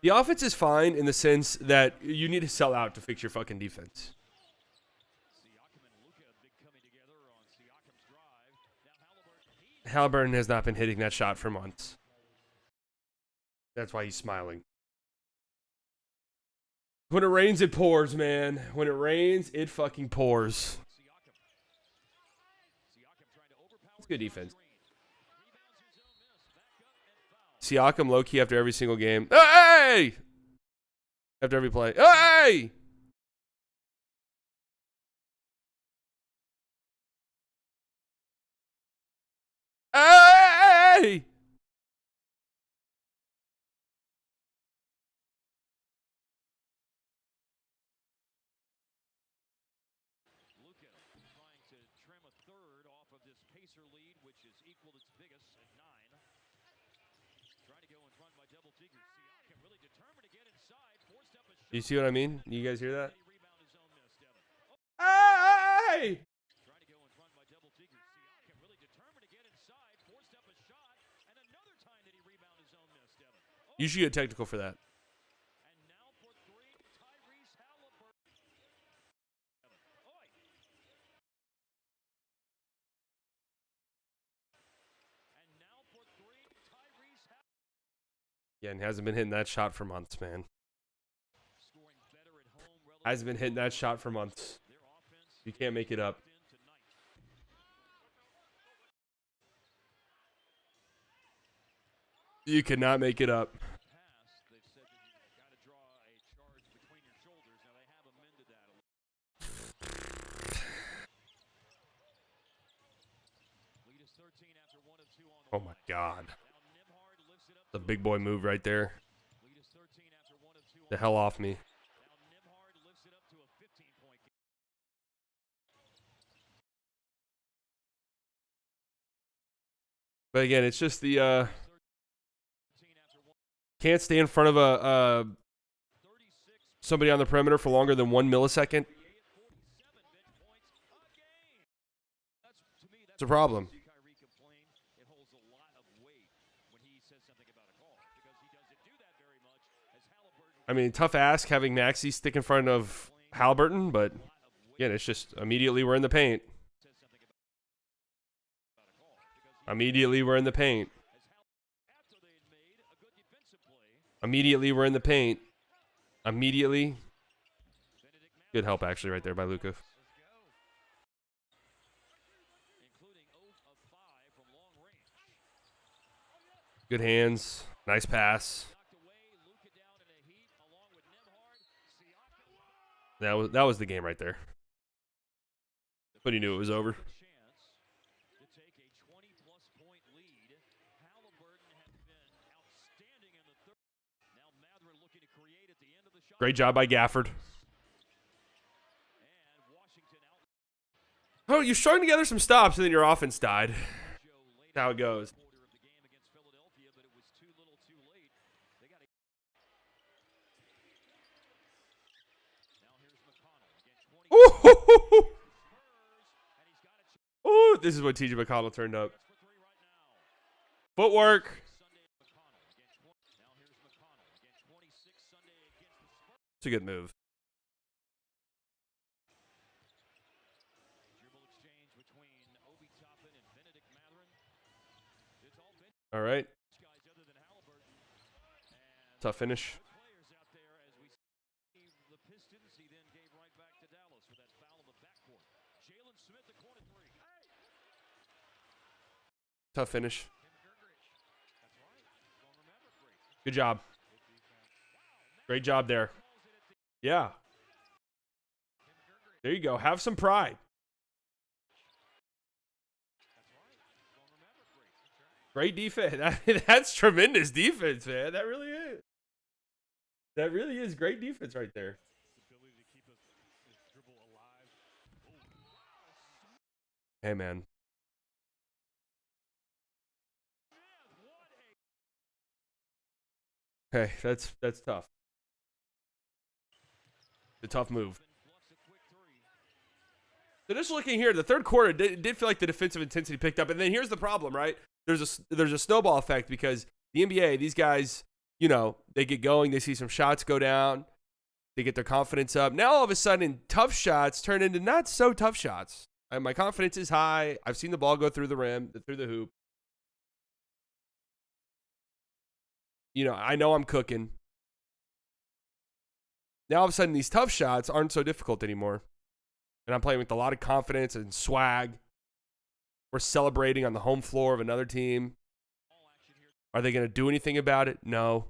Speaker 1: The offense is fine in the sense that you need to sell out to fix your fucking defense. Halliburton has not been hitting that shot for months. That's why he's smiling. When it rains, it pours, man. When it rains, it fucking pours. It's good defense. Siakam low-key after every single game. Hey! After every play. Hey! Hey! You see what I mean? You guys hear that? Hey! You should get technical for that. Yeah, and hasn't been hitting that shot for months, man. Hasn't been hitting that shot for months. You can't make it up. You cannot make it up. Oh my God. The big boy move right there. The hell off me. But again, it's just the can't stay in front of a somebody on the perimeter for longer than 1 millisecond. It's a problem. I mean, tough ask having Maxey stick in front of Halliburton, but again, it's just immediately we're in the paint. Immediately we're in the paint. Immediately we're in the paint. Immediately. Good help, actually, right there by Luka. Good hands. Nice pass. That was the game right there. But he knew it was over. Great job by Gafford. Oh, you strung together some stops and then your offense died. That's how it goes. Ooh, ooh, this is what TJ McConnell turned up. Footwork. It's a good move. All right. Tough finish. Tough finish. Good job. Great job there. Yeah. There you go. Have some pride. Great defense. That's tremendous defense, man. That really is. That really is great defense right there. Hey, man. Hey, that's tough. The tough move. So just looking here, the third quarter did feel like the defensive intensity picked up, and then here's the problem, right? There's a snowball effect because the NBA, these guys, you know, they get going, they see some shots go down, they get their confidence up. Now all of a sudden, tough shots turn into not so tough shots. My confidence is high. I've seen the ball go through the rim, through the hoop. You know, I know I'm cooking. Now all of a sudden, these tough shots aren't so difficult anymore. And I'm playing with a lot of confidence and swag. We're celebrating on the home floor of another team. Are they going to do anything about it? No.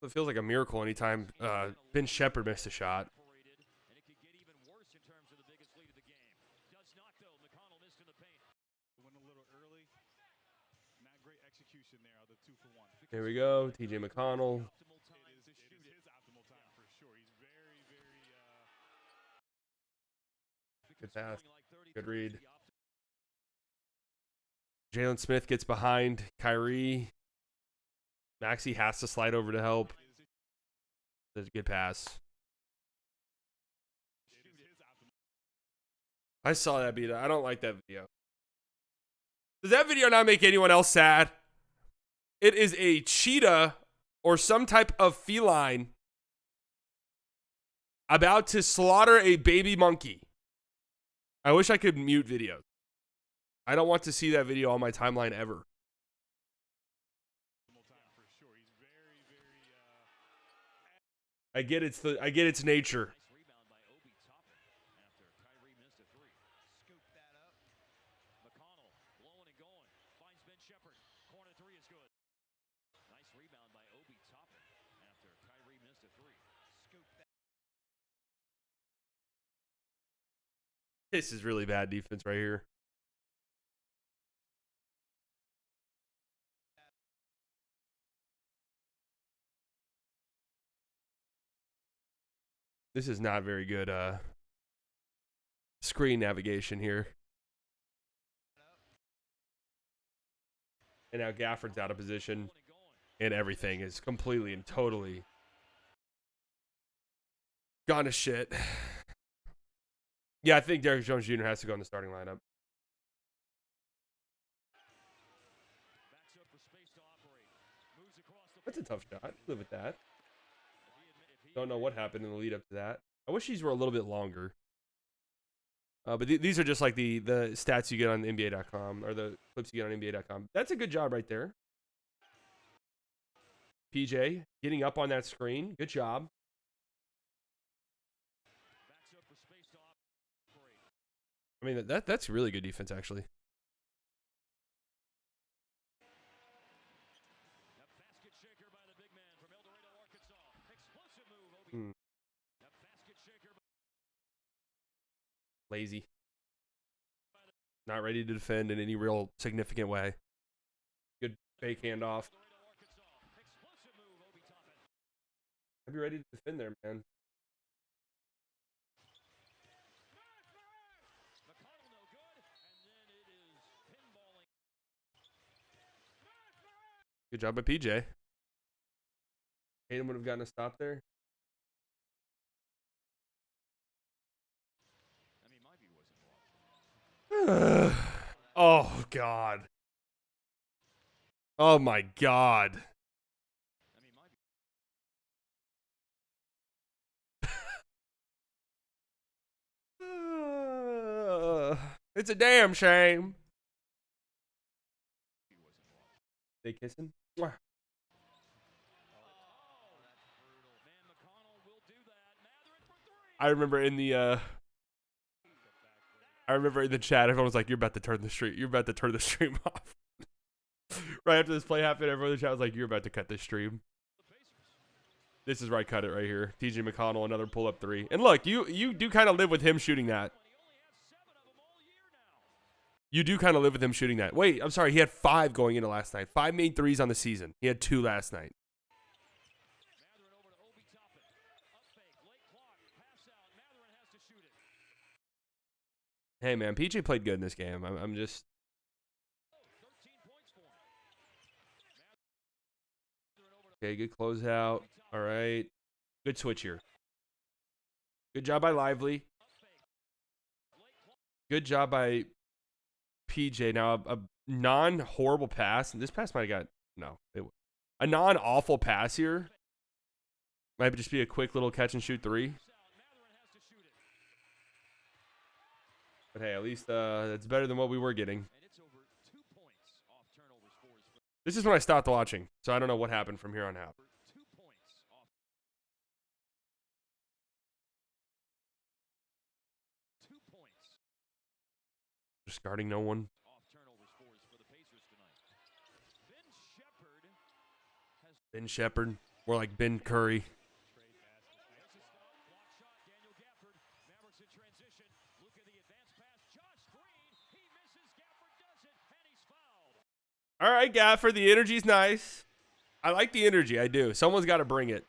Speaker 1: It feels like a miracle anytime Ben Shepherd missed a shot. Here we go, TJ McConnell. Good pass. Good read. Jalen Smith gets behind Kyrie. Maxey has to slide over to help. That's a good pass. I saw that beat. I don't like that video. Does that video not make anyone else sad? It is a cheetah or some type of feline about to slaughter a baby monkey. I wish I could mute videos. I don't want to see that video on my timeline ever. I get its nature. This is really bad defense right here. This is not very good screen navigation here. And now Gafford's out of position. And everything is completely and totally gone to shit. Yeah, I think Derrick Jones Jr. has to go in the starting lineup. That's a tough shot. Live with that. Don't know what happened in the lead up to that. I wish these were a little bit longer. But these are just like the stats you get on NBA.com or the clips you get on NBA.com. That's a good job right there. PJ getting up on that screen. Good job. I mean, that's really good defense, actually. Lazy. Not ready to defend in any real significant way. Good fake handoff. I'd be ready to defend there, man. Good job by PJ. Tatum would have gotten a stop there.
Speaker 2: I mean, my view wasn't wrong.
Speaker 1: Oh, God. Oh, my God.
Speaker 2: I mean, my view.
Speaker 1: It's a damn shame. They kissing? Mwah. I remember in the chat, everyone was like, "You're about to turn the stream. You're about to turn the stream off." Right after this play happened, everyone in the chat was like, "You're about to cut this stream." This is where I cut it right here. TJ McConnell, another pull-up three. And look, you do kind of live with him shooting that. You do kind of live with him shooting that. Wait, I'm sorry. He had 5 going into last night. 5 made threes on the season. He had 2 last night. Hey, man. PJ played good in this game. I'm just... Okay, good closeout. All right. Good switch here. Good job by Lively. Good job by PJ. Now, a non-horrible pass. And this pass might have got... No. A non-awful pass here. Might just be a quick little catch-and-shoot 3. But hey, at least that's better than what we were getting. This is when I stopped watching, so I don't know what happened from here on out. Just guarding no one. Ben Shepherd. More like Ben Curry. All right, Gafford. The energy's nice. I like the energy. I do. Someone's got to bring it.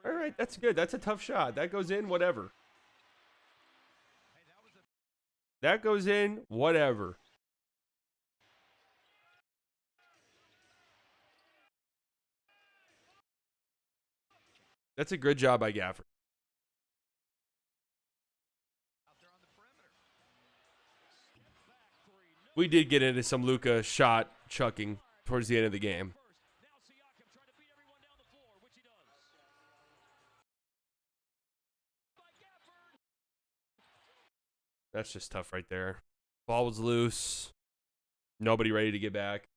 Speaker 1: All right, that's good. That's a tough shot. That goes in, whatever. That goes in, whatever. That's a good job by Gafford. We did get into some Luka shot chucking towards the end of the game. That's just tough right there. Ball was loose. Nobody ready to get back.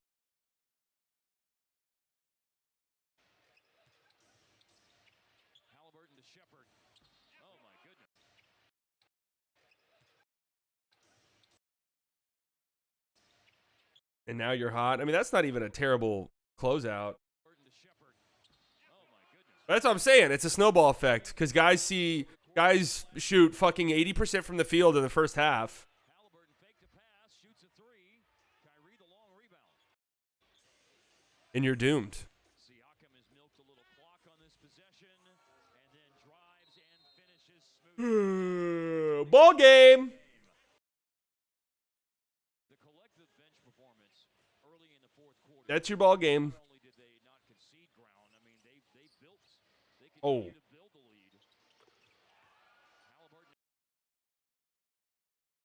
Speaker 1: And now you're hot. I mean, that's not even a terrible closeout. That's what I'm saying. It's a snowball effect because guys shoot fucking 80% from the field in the first half. And you're doomed. Ball game. That's your ball game. Oh.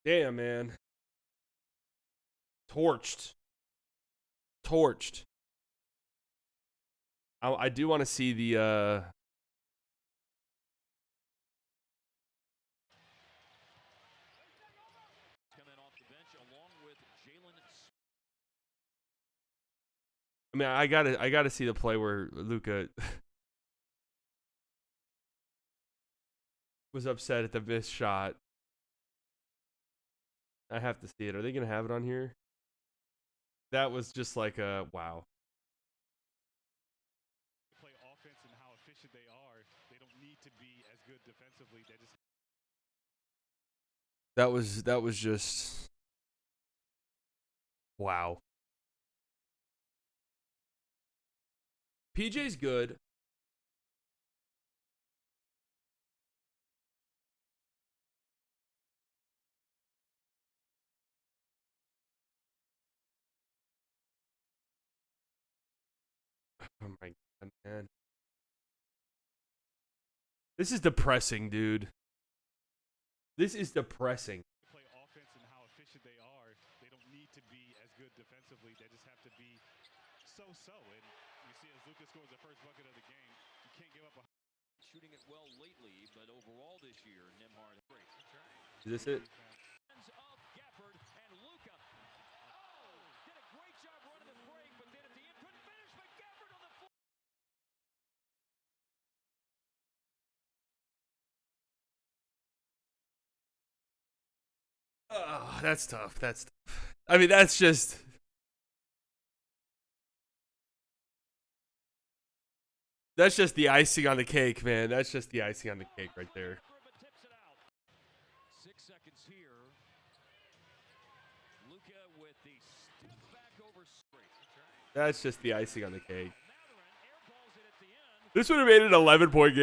Speaker 1: Damn, man. Torched. I do want to see the I mean, I gotta see the play where Luka was upset at the missed shot. I have to see it. Are they gonna have it on here? That was just like a wow.
Speaker 3: Play offense and how efficient they are. They don't need to be as good defensively. They just
Speaker 1: That was just wow. PJ's good. Oh my god, man. This is depressing, dude. This is depressing.
Speaker 3: Play offense and how efficient they are. They don't need to be as good defensively. They just have to be so-so. And you see as Lucas scores the first bucket of the game, you can't give up a
Speaker 2: Shooting it well lately, but overall this year, Nembhard great.
Speaker 1: Is this it?
Speaker 2: Hands of Gafford and Luka. Oh, did a great job running the break, but then at the end couldn't finish. But Gafford on the floor.
Speaker 1: Oh, that's tough. That's tough. I mean, that's just. That's just the icing on the cake, man. That's just the icing on the cake right there.
Speaker 2: 6 seconds here. Luka with the step back over straight.
Speaker 1: That's just the icing on the cake.
Speaker 2: Matherin airballs it at the end.
Speaker 1: This would have made it an 11-point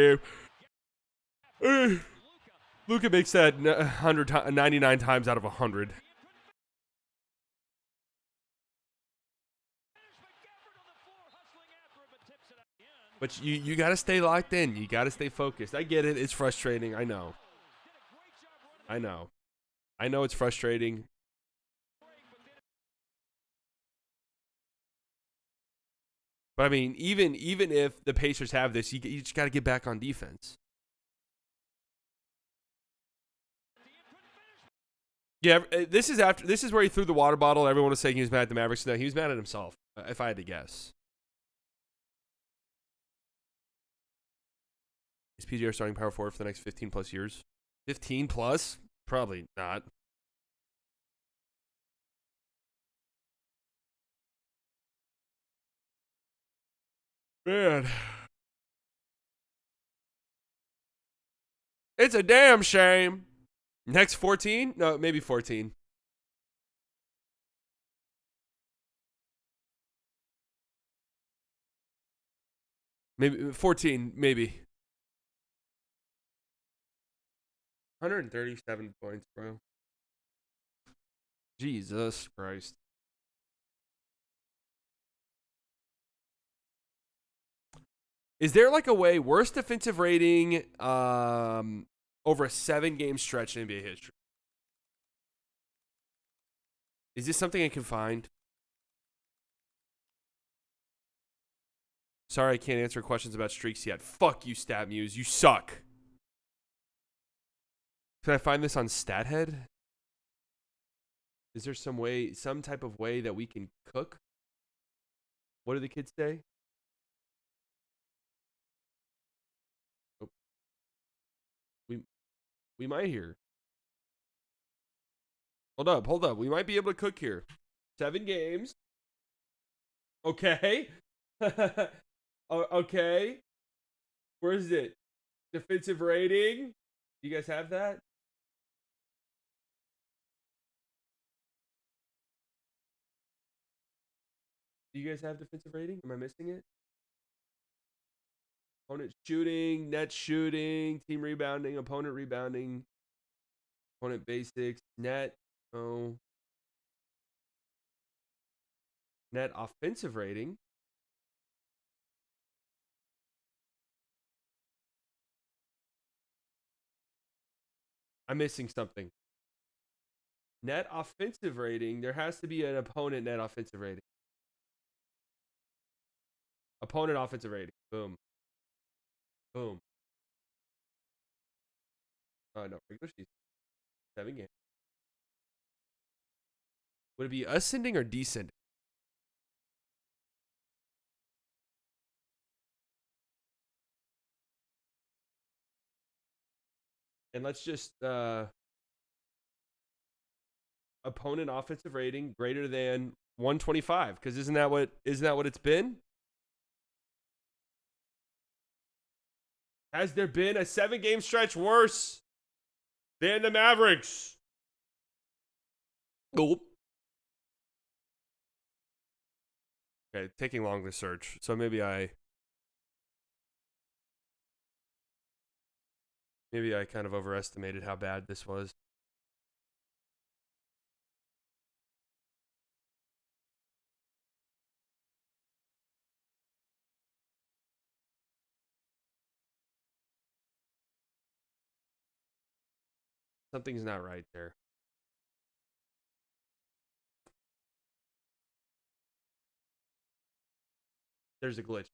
Speaker 1: game. Luka makes that 99 times out of 100. But you got to stay locked in. You got to stay focused. I get it. It's frustrating. I know. I know it's frustrating. But I mean, even if the Pacers have this, you just got to get back on defense. Yeah, this is where he threw the water bottle. Everyone was saying he was mad at the Mavericks. No, he was mad at himself, if I had to guess. Is PGR starting power forward for the next 15 plus years? 15 plus? Probably not. Man. It's a damn shame. Next 14? No, maybe 14. Maybe 14, maybe. 137 points, bro. Jesus Christ. Is there like a way, worst defensive rating over a 7-game stretch in NBA history? Is this something I can find? Sorry, I can't answer questions about streaks yet. Fuck you, StatMuse. You suck. Can I find this on StatHead? Is there some type of way that we can cook? What do the kids say? Oh. We might hear. Hold up. We might be able to cook here. 7 games. Okay. Okay. Where is it? Defensive rating? You guys have that? Do you guys have defensive rating? Am I missing it? Opponent shooting, net shooting, team rebounding, opponent rebounding, opponent basics, net. Oh. Net offensive rating. I'm missing something. Net offensive rating. There has to be an opponent net offensive rating. Opponent offensive rating. Boom. Boom. No, regular season. 7 games. Would it be ascending or descending? And let's just opponent offensive rating greater than 125, because isn't that what it's been? Has there been a 7-game stretch worse than the Mavericks? Nope. Okay, taking long to search. So maybe I kind of overestimated how bad this was. Something's not right there. There's a glitch.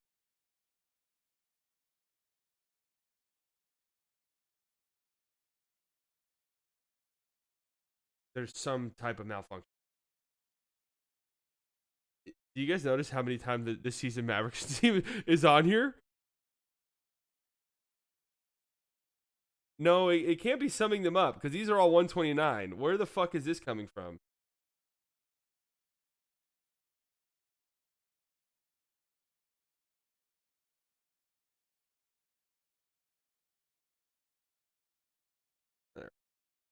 Speaker 1: There's some type of malfunction. Do you guys notice how many times this season Mavericks team is on here? No, it can't be summing them up because these are all 129. Where the fuck is this coming from?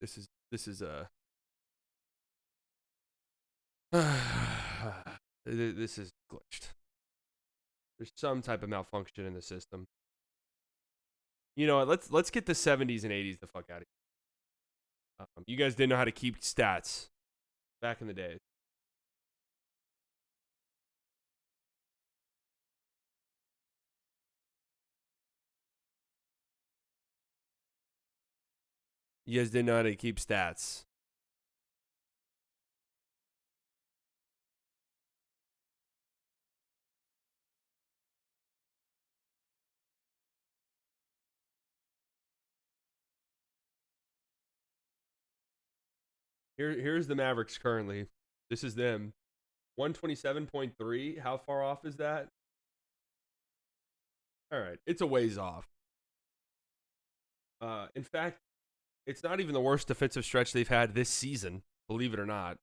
Speaker 1: This is this is glitched. There's some type of malfunction in the system. You know what? Let's get the 70s and 80s the fuck out of here. You guys didn't know how to keep stats back in the day. You guys didn't know how to keep stats. Here's the Mavericks currently. This is them. 127.3. How far off is that? All right. It's a ways off. In fact, it's not even the worst defensive stretch they've had this season, believe it or not.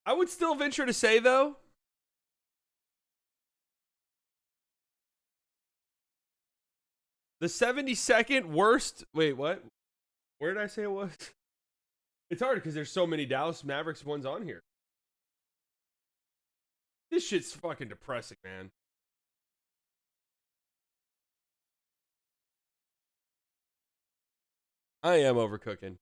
Speaker 1: I would still venture to say, though, the 72nd worst. Wait, what? Where did I say it was? It's hard because there's so many Dallas Mavericks ones on here. This shit's fucking depressing, man. I am overcooking.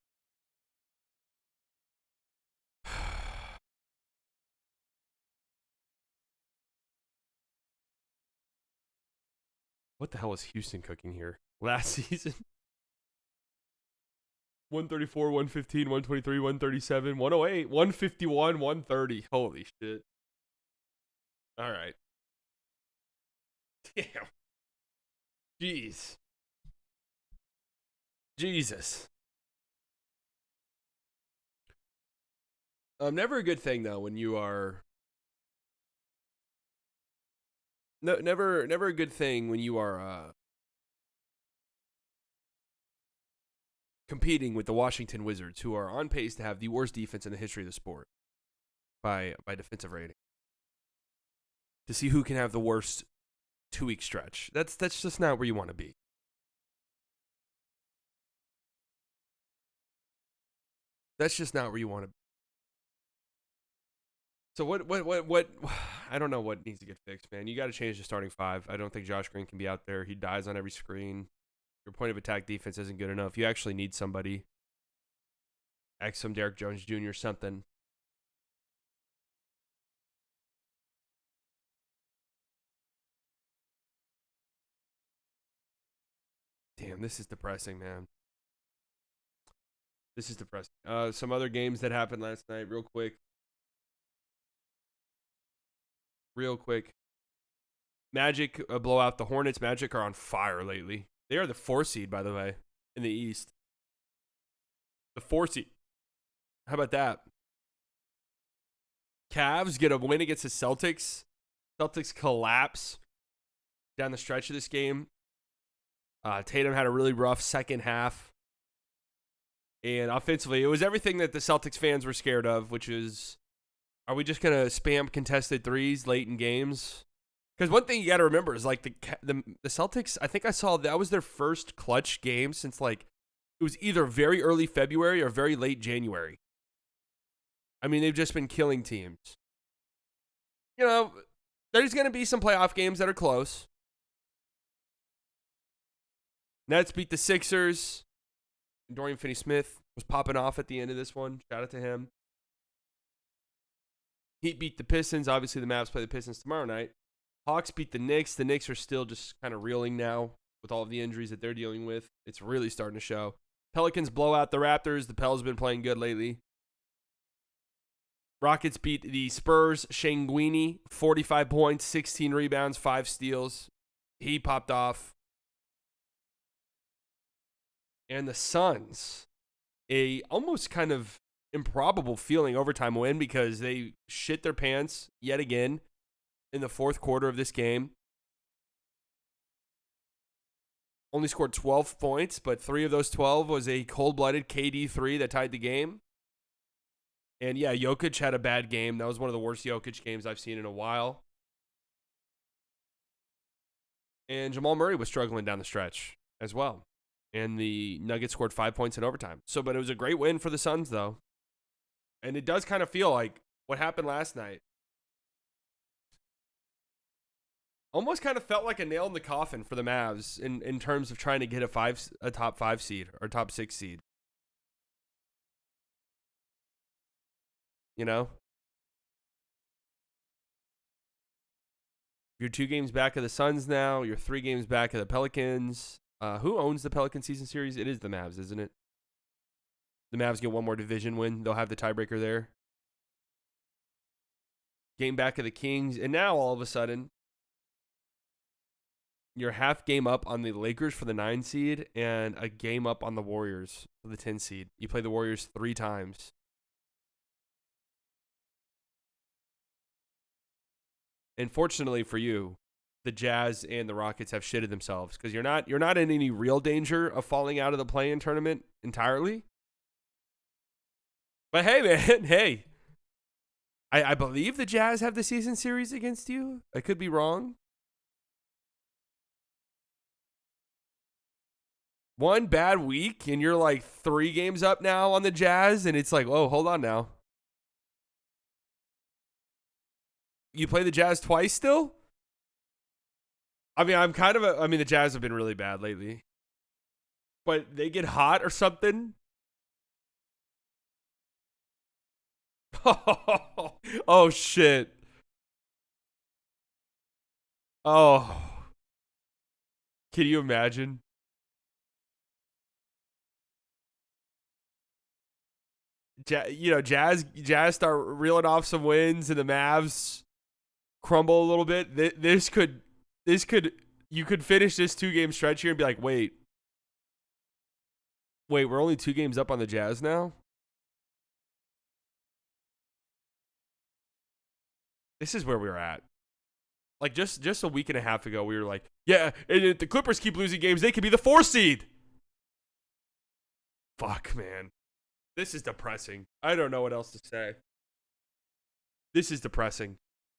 Speaker 1: What the hell was Houston cooking here last season? 134, 115, 123, 137, 108, 151, 130. Holy shit. All right. Damn. Jeez. Jesus. Never a good thing, though, when you are... No, never a good thing when you are competing with the Washington Wizards, who are on pace to have the worst defense in the history of the sport by defensive rating. To see who can have the worst 2-week stretch. That's just not where you want to be. That's just not where you want to be. So what I don't know what needs to get fixed, man. You got to change the starting five. I don't think Josh Green can be out there. He dies on every screen. Your point of attack defense isn't good enough. You actually need somebody. Some Derek Jones Jr., something. Damn, this is depressing, man. This is depressing. Some other games that happened last night, real quick. Magic blow out the Hornets. Magic are on fire lately. They are the 4 seed, by the way, in the East. The 4 seed. How about that? Cavs get a win against the Celtics. Celtics collapse down the stretch of this game. Tatum had a really rough second half. And offensively, it was everything that the Celtics fans were scared of, which is, are we just going to spam contested threes late in games? Because one thing you got to remember is, like, the Celtics, I think I saw that was their first clutch game since, like, it was either very early February or very late January. I mean, they've just been killing teams. You know, there's going to be some playoff games that are close. Nets beat the Sixers. Dorian Finney-Smith was popping off at the end of this one. Shout out to him. Heat beat the Pistons. Obviously, the Mavs play the Pistons tomorrow night. Hawks beat the Knicks. The Knicks are still just kind of reeling now with all of the injuries that they're dealing with. It's really starting to show. Pelicans blow out the Raptors. The Pels have been playing good lately. Rockets beat the Spurs. Shanguini, 45 points, 16 rebounds, 5 steals. He popped off. And the Suns, a almost kind of improbable feeling overtime win because they shit their pants yet again in the fourth quarter of this game. Only scored 12 points, but 3 of those 12 was a cold-blooded KD 3 that tied the game. And yeah, Jokic had a bad game. That was one of the worst Jokic games I've seen in a while. And Jamal Murray was struggling down the stretch as well. And the Nuggets scored 5 points in overtime. But it was a great win for the Suns, though. And it does kind of feel like what happened last night. Almost kind of felt like a nail in the coffin for the Mavs in terms of trying to get a top 5 seed or top 6 seed. You know? You're 2 games back of the Suns now. You're 3 games back of the Pelicans. Who owns the Pelican season series? It is the Mavs, isn't it? The Mavs get one more division win. They'll have the tiebreaker there. Game back of the Kings. And now, all of a sudden, you're half game up on the Lakers for the 9 seed and a game up on the Warriors for the 10 seed. You play the Warriors 3 times. And fortunately for you, the Jazz and the Rockets have shitted themselves because you're not in any real danger of falling out of the play-in tournament entirely. But hey, man, hey. I believe the Jazz have the season series against you. I could be wrong. One bad week, and you're like 3 games up now on the Jazz, and it's like, oh, hold on now. You play the Jazz twice still? I mean, the Jazz have been really bad lately. But they get hot or something. Oh, shit. Oh. Can you imagine? Jazz start reeling off some wins and the Mavs crumble a little bit. You could finish this 2-game stretch here and be like, wait, we're only 2 games up on the Jazz now? This is where we were at. Like just a week and a half ago, we were like, yeah, and if the Clippers keep losing games, they could be the 4 seed. Fuck, man. This is depressing. I don't know what else to say. This is depressing.